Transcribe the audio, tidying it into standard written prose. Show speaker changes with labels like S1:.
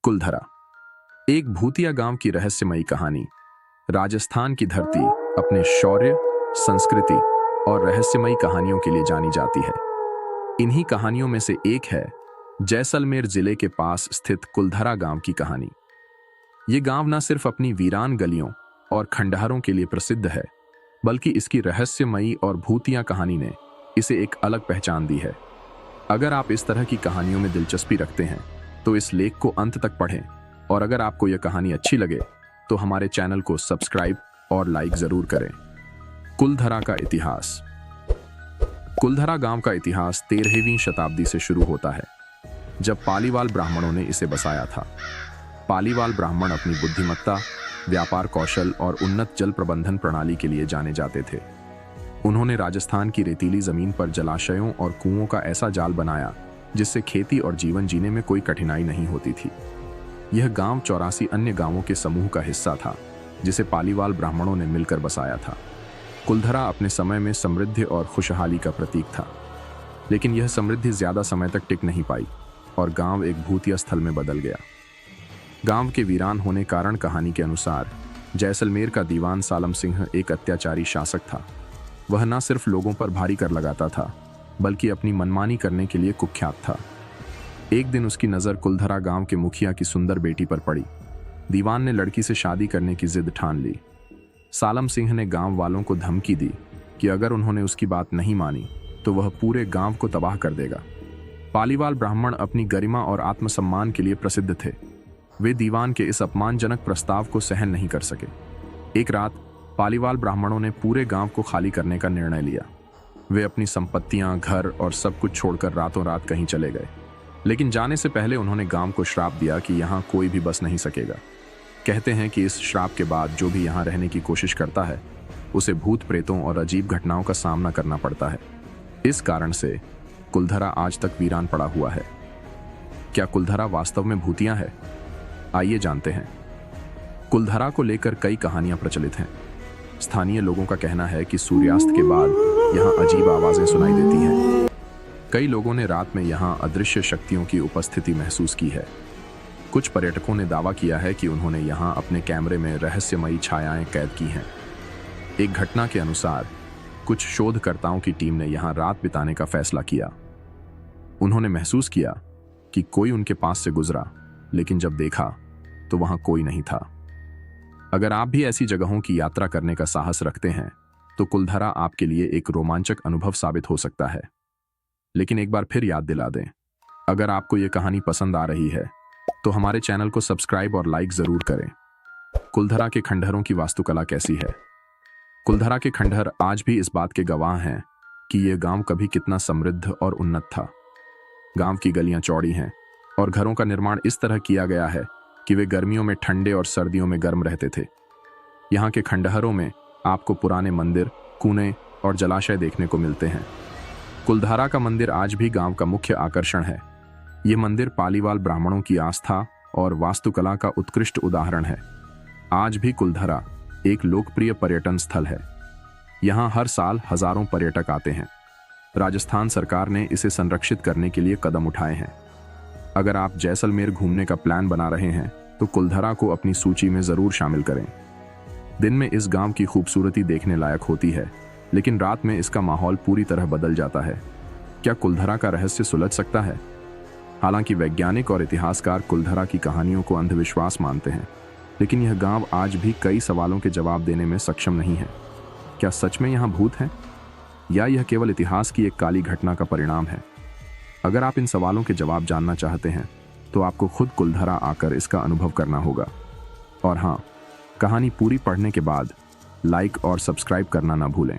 S1: कुलधरा, एक भूतिया गांव की रहस्यमयी कहानी। राजस्थान की धरती अपने शौर्य, संस्कृति और रहस्यमयी कहानियों के लिए जानी जाती है। इन्हीं कहानियों में से एक है जैसलमेर जिले के पास स्थित कुलधरा गांव की कहानी। ये गांव न सिर्फ अपनी वीरान गलियों और खंडहरों के लिए प्रसिद्ध है, बल्कि इसकी रहस्यमयी और भूतिया कहानी ने इसे एक अलग पहचान दी है। अगर आप इस तरह की कहानियों में दिलचस्पी रखते हैं तो इस लेख को अंत तक पढ़ें, और अगर आपको यह कहानी अच्छी लगे तो हमारे चैनल को सब्सक्राइब और लाइक जरूर करें। कुलधरा का इतिहास। कुलधरा गांव का इतिहास 13वीं शताब्दी से शुरू होता है, जब पालीवाल ब्राह्मणों ने इसे बसाया था। पालीवाल ब्राह्मण अपनी बुद्धिमत्ता, व्यापार कौशल और उन्नत जल प्रबंधन प्रणाली के लिए जाने जाते थे। उन्होंने राजस्थान की रेतीली जमीन पर जलाशयों और कुओं का ऐसा जाल बनाया जिससे खेती और जीवन जीने में कोई कठिनाई नहीं होती थी। यह गांव 84 अन्य गांवों के समूह का हिस्सा था, जिसे पालीवाल ब्राह्मणों ने मिलकर बसाया था। कुलधरा अपने समय में समृद्धि और खुशहाली का प्रतीक था, लेकिन यह समृद्धि ज्यादा समय तक टिक नहीं पाई और गांव एक भूतिया स्थल में बदल गया। गांव के वीरान होने कारण कहानी के अनुसार जैसलमेर का दीवान सालम सिंह एक अत्याचारी शासक था। वह न सिर्फ लोगों पर भारी कर लगाता था, बल्कि अपनी मनमानी करने के लिए कुख्यात था। एक दिन उसकी नज़र कुलधरा गांव के मुखिया की सुंदर बेटी पर पड़ी। दीवान ने लड़की से शादी करने की जिद ठान ली। सालम सिंह ने गांव वालों को धमकी दी कि अगर उन्होंने उसकी बात नहीं मानी तो वह पूरे गांव को तबाह कर देगा। पालीवाल ब्राह्मण अपनी गरिमा और आत्मसम्मान के लिए प्रसिद्ध थे। वे दीवान के इस अपमानजनक प्रस्ताव को सहन नहीं कर सके। एक रात पालीवाल ब्राह्मणों ने पूरे गांव को खाली करने का निर्णय लिया। वे अपनी संपत्तियां, घर और सब कुछ छोड़कर रातों रात कहीं चले गए। लेकिन जाने से पहले उन्होंने गांव को श्राप दिया कि यहां कोई भी बस नहीं सकेगा। कहते हैं कि इस श्राप के बाद जो भी यहां रहने की कोशिश करता है, उसे भूत प्रेतों और अजीब घटनाओं का सामना करना पड़ता है। इस कारण से कुलधरा आज तक वीरान पड़ा हुआ है। क्या कुलधरा वास्तव में भूतिया है? आइए जानते हैं। कुलधरा को लेकर कई कहानियां प्रचलित हैं। स्थानीय लोगों का कहना है कि सूर्यास्त के बाद यहां अजीब आवाजें सुनाई देती हैं। कई लोगों ने रात में यहां अदृश्य शक्तियों की उपस्थिति महसूस की है। कुछ पर्यटकों ने दावा किया है कि उन्होंने यहां अपने कैमरे में रहस्यमयी छायाएं कैद की हैं। एक घटना के अनुसार कुछ शोधकर्ताओं की टीम ने यहां रात बिताने का फैसला किया। उन्होंने महसूस किया कि कोई उनके पास से गुजरा, लेकिन जब देखा तो वहां कोई नहीं था। अगर आप भी ऐसी जगहों की यात्रा करने का साहस रखते हैं तो कुलधरा आपके लिए एक रोमांचक अनुभव साबित हो सकता है। लेकिन एक बार फिर याद दिला दें, अगर आपको यह कहानी पसंद आ रही है तो हमारे चैनल को सब्सक्राइब और लाइक जरूर करें। कुलधरा के खंडहरों की वास्तुकला कैसी है? कुलधरा के खंडहर आज भी इस बात के गवाह हैं कि यह गांव कभी कितना समृद्ध और उन्नत था। गांव की गलियां चौड़ी हैं और घरों का निर्माण इस तरह किया गया है कि वे गर्मियों में ठंडे और सर्दियों में गर्म रहते थे। यहाँ के खंडहरों में आपको पुराने मंदिर, कुएं और जलाशय देखने को मिलते हैं। कुलधरा का मंदिर आज भी गांव का मुख्य आकर्षण है। ये मंदिर पालीवाल ब्राह्मणों की आस्था और वास्तुकला का उत्कृष्ट उदाहरण है। आज भी कुलधरा एक लोकप्रिय पर्यटन स्थल है। यहाँ हर साल हजारों पर्यटक आते हैं। राजस्थान सरकार ने इसे संरक्षित करने के लिए कदम उठाए हैं। अगर आप जैसलमेर घूमने का प्लान बना रहे हैं तो कुलधरा को अपनी सूची में जरूर शामिल करें। दिन में इस गांव की खूबसूरती देखने लायक होती है, लेकिन रात में इसका माहौल पूरी तरह बदल जाता है। क्या कुलधरा का रहस्य सुलझ सकता है? हालांकि वैज्ञानिक और इतिहासकार कुलधरा की कहानियों को अंधविश्वास मानते हैं, लेकिन यह गांव आज भी कई सवालों के जवाब देने में सक्षम नहीं है। क्या सच में यहाँ भूत हैं, या यह केवल इतिहास की एक काली घटना का परिणाम है? अगर आप इन सवालों के जवाब जानना चाहते हैं तो आपको खुद कुलधरा आकर इसका अनुभव करना होगा। और हाँ, कहानी पूरी पढ़ने के बाद लाइक और सब्सक्राइब करना ना भूलें।